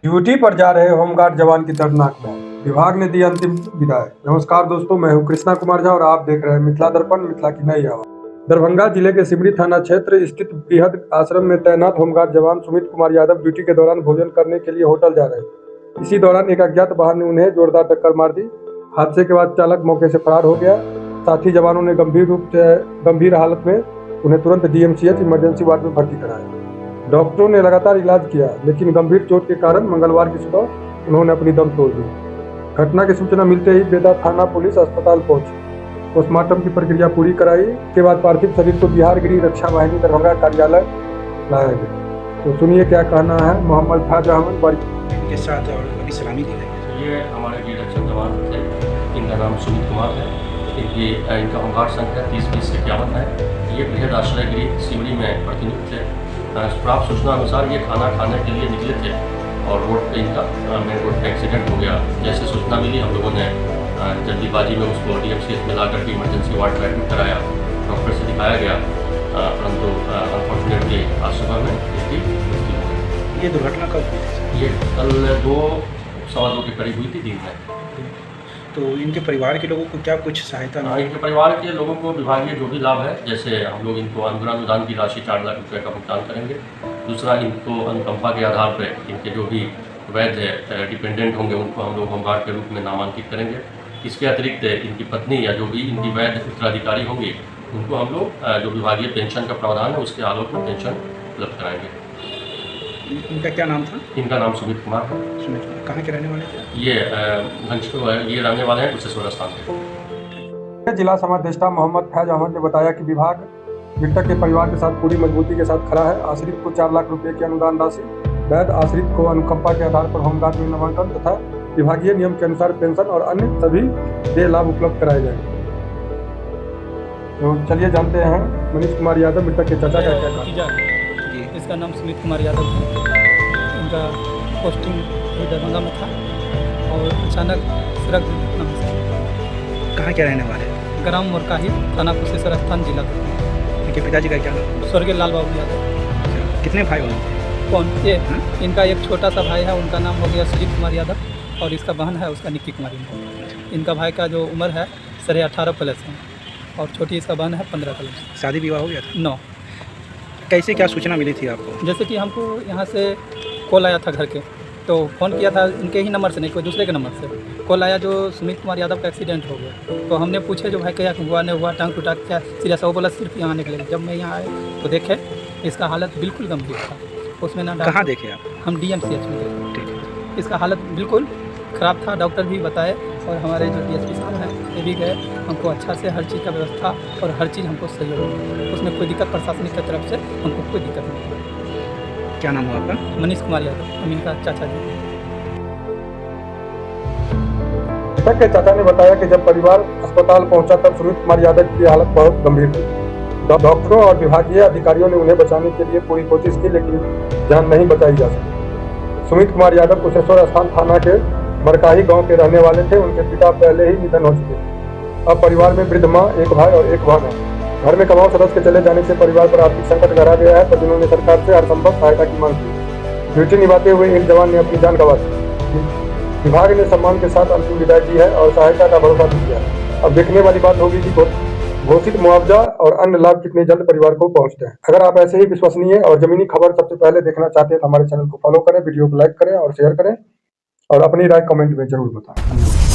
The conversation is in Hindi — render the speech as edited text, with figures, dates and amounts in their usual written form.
ड्यूटी पर जा रहे होमगार्ड जवान की दर्दनाक मौत, विभाग ने दी अंतिम विदाई। नमस्कार दोस्तों, मैं हूं कृष्णा कुमार झा और आप देख रहे हैं मिथिला दर्पण, मिथिला की नई आवाज। दरभंगा जिले के सिमरी थाना क्षेत्र स्थित बृहद आश्रम में तैनात होमगार्ड जवान सुमित कुमार यादव ड्यूटी के दौरान भोजन करने के लिए होटल जा रहे थे। इसी दौरान एक अज्ञात वाहन ने उन्हें जोरदार टक्कर मार दी। हादसे के बाद चालक मौके से फरार हो गया। साथी जवानों ने गंभीर हालत में उन्हें तुरंत डीएमसीएच इमरजेंसी वार्ड में भर्ती कराया। डॉक्टरों ने लगातार इलाज किया, लेकिन गंभीर चोट के कारण मंगलवार की सुबह उन्होंने अपनी दम तोड़ दी। घटना की सूचना मिलते ही बेदा थाना पुलिस अस्पताल पहुंची। पोस्टमार्टम की प्रक्रिया पूरी कराई के बाद पार्थिव शरीर को बिहार गृह रक्षा वाहिनी दरभंगा कार्यालय लाया गया। तो सुनिए क्या कहना है मोहम्मद फाज अहमद के साथ और अभी सलामी दी गई। ये हमारे गृह रक्षक जवान थे, इनका नाम सुमित कुमार है। इनका होमगार्ड संख्या 30-20-51 है। ये बृहद आश्रय गृह सिमरी में प्रतिनियुक्त थे। प्राप्त सूचना अनुसार ये खाना खाने के लिए निकले थे और रोड पे इनका मेन रोड पे एक्सीडेंट हो गया। जैसे सूचना मिली हम लोगों ने जल्दीबाजी में उसको डीएमसीएच में ला करके इमरजेंसी वार्ड में एडमिट कराया। डॉक्टर से दिखाया गया, परंतु अनफॉर्चुनेटली आज सुबह में इसकी मृत्यु हो गई। ये दुर्घटना कब हुई थी? ये कल 2-2:15 के करीब हुई थी दिन में। तो इनके परिवार के लोगों को क्या कुछ सहायता मिली? इनके परिवार के लोगों को विभागीय जो भी लाभ है, जैसे हम लोग इनको अनुदान की राशि 4 लाख रुपये का भुगतान करेंगे। दूसरा, इनको अनुकंपा के आधार पर इनके जो भी वैध डिपेंडेंट होंगे उनको हम लोग होमगार्ड के रूप में नामांकित करेंगे। इसके अतिरिक्त इनकी पत्नी या जो भी इनकी वैध उत्तराधिकारी होंगे उनको हम लोग जो विभागीय पेंशन का प्रावधान है उसके आलोक में पेंशन उपलब्ध कराएंगे। इनका क्या नाम था? इनका नाम सुमित कुमार है। सुमित कुमार कहाँ के रहने वाले थे? ये रहने वाले हैं कुशेश्वर स्थान के। जिला समादेष्टा मोहम्मद फैज अहमद ने बताया कि विभाग मृतक के परिवार के साथ पूरी मजबूती के साथ खड़ा है। आश्रित को 4 लाख रुपए की अनुदान राशि, वैध आश्रित को अनुकंपा के आधार पर होमगार्ड में नामांकन तथा विभागीय नियम के अनुसार पेंशन और अन्य सभी देय लाभ उपलब्ध कराए जाएंगे। तो चलिए जानते हैं मनीष कुमार यादव मृतक के चाचा का क्या कहना। इसका नाम सुमित कुमार यादव है। इनका पोस्टिंग दरभंगा में था और अचानक सड़क कहाँ के रहने वाले? ग्राम मोरकाही, थाना कुशेश्वर स्थान, जिला। इनके पिताजी का क्या नाम? स्वर्गीय लाल बाबू यादव। कितने भाई बहन? कौन ये? इनका एक छोटा सा भाई है, उनका नाम हो गया सुजीत कुमार यादव, और इसका बहन है उसका निक्की कुमारी। इनका भाई का जो उम्र है 18.5+ है और छोटी इसका बहन है 15+। शादी विवाह हो गया था? 9। कैसे क्या सूचना मिली थी आपको? जैसे कि हमको यहाँ से कॉल आया था घर के, तो फ़ोन किया था इनके ही नंबर से, नहीं कोई दूसरे के नंबर से कॉल आया जो सुमित कुमार यादव का एक्सीडेंट हो गया। तो हमने पूछे जो भाई क्या हुआ, नहीं हुआ, टांग टूटा, क्या सीरियस? वो बोला सिर्फ यहाँ निकले। जब मैं यहाँ आया तो देखे इसका हालत बिल्कुल गंभीर था। उसमें ना कहाँ देखे आप? हम डीएमसीएच में देखे। ठीक है। इसका हालत बिल्कुल ख़राब था। डॉक्टर भी बताए और हमारे जो डीएसपी साहब हैं ये भी गए। हमको अच्छा से हर चीज़ का व्यवस्था और हर चीज़ हमको सहयोग हुआ। उसमें कोई दिक्कत प्रशासनिक की तरफ से हमको कोई दिक्कत नहीं हुई। क्या नाम हुआ आपका? मनीष कुमार यादव, हम इनका चाचा जी। मृतक के चाचा ने बताया कि जब परिवार अस्पताल पहुंचा तब सुमित कुमार यादव की हालत बहुत गंभीर थी। डॉक्टरों और विभागीय अधिकारियों ने उन्हें बचाने के लिए पूरी कोशिश की, लेकिन जान नहीं बचाई जा सकी। सुमित कुमार यादव कुशेश्वर स्थान थाना के मरकाही गांव के रहने वाले थे। उनके पिता पहले ही निधन हो चुके थे। अब परिवार में वृद्ध मां, एक भाई और एक बहन है। घर में कमाऊ सदस्य के चले जाने से परिवार पर आर्थिक संकट गहरा गया है, तब इन्होंने सरकार से हर संभव सहायता की मांग की। ड्यूटी निभाते हुए एक जवान ने अपनी जान गंवा दी। विभाग ने सम्मान के साथ अंतिम विदाई दी है और सहायता का भरोसा दिया है। अब देखने वाली बात होगी कि घोषित मुआवजा और अन्य लाभ कितने जल्द परिवार को पहुंचते हैं। अगर आप ऐसे ही विश्वसनीय और जमीनी खबर सबसे पहले देखना चाहते हैं तो हमारे चैनल को फॉलो करें, वीडियो को लाइक करें और शेयर करें और अपनी राय कमेंट में जरूर बताएं।